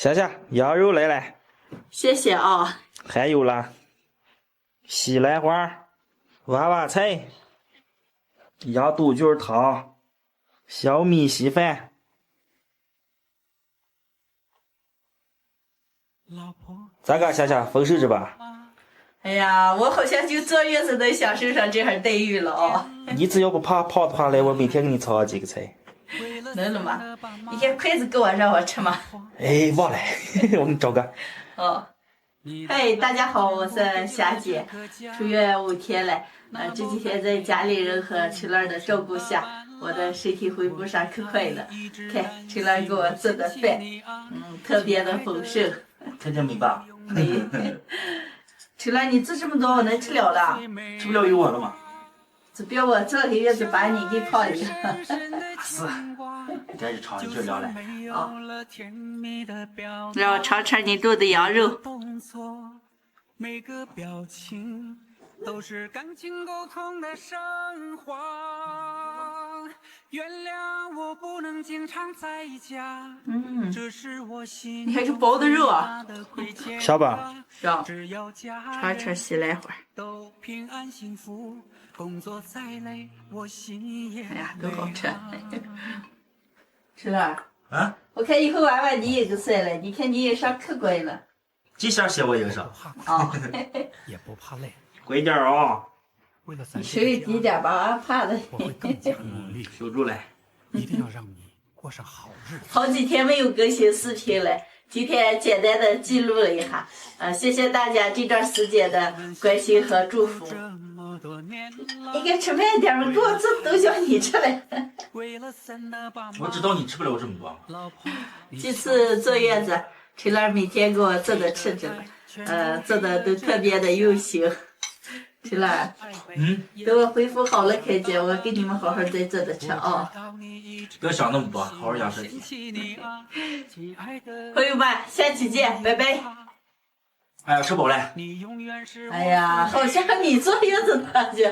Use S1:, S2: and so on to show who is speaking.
S1: 夏夏，羊肉来了，
S2: 谢谢啊。
S1: 还有啦，西兰花、娃娃菜、羊肚菌汤、小米稀饭。咋个，夏夏，丰收着吧？
S2: 哎呀，我好像就坐月子能享受上这份待遇了哦。
S1: 你只要不怕胖的话，来，我每天给你炒几个菜。
S2: 能了吗？你看筷子给我让我吃吗？
S1: 哎，忘了，我给你找个。
S2: 哦。嗨，大家好，我是霞姐，出院5天了。这几天在家里人和陈乐的照顾下，我的身体恢复上可快了。看陈乐给我做的饭，特别的丰盛。
S1: 看见没吧？
S2: 没。陈乐，你做这么多，我能吃了了？
S1: 吃不了有我了吗？
S2: 这别我这个月子把你给胖了。
S1: 是，赶紧尝一下凉了。
S2: 啊，让我尝尝你炖的羊肉。
S3: 每个表情都是感情沟通的升华。原谅我不能经常在家。这是我心
S2: 你还是薄的肉啊？
S1: 下吧。
S2: 让尝尝西兰花。
S3: 都平安幸福，工作再累，我心也。
S2: 哎呀，都好吃。陈乐。
S1: 啊？
S2: 我看以后娃娃你也就算了，你看你也上可乖了。
S1: 这下写我一个上。
S2: 啊。
S3: 也不怕累。
S1: 乖点啊！
S2: 你稍微低点吧，俺怕的。
S3: 我会更加努力。
S1: 守住了。
S3: 一定要让你过上好日子。
S2: 好几天没有更新视频了，今天简单的记录了一下。谢谢大家这段时间的关心和祝福。应该吃慢点嘛，给我做都叫你吃了。
S1: 我知道你吃不了这么多。
S2: 这次坐月子，陈乐每天给我做的吃着了，做的都特别的用心。陈乐，等我恢复好了看见，我给你们好好再做的吃啊。
S1: 不要想那么多，好好养身体。
S2: 朋友们，下期见，拜拜。
S1: 哎呀，吃饱了。
S2: 哎呀，好像你坐月子呢，就。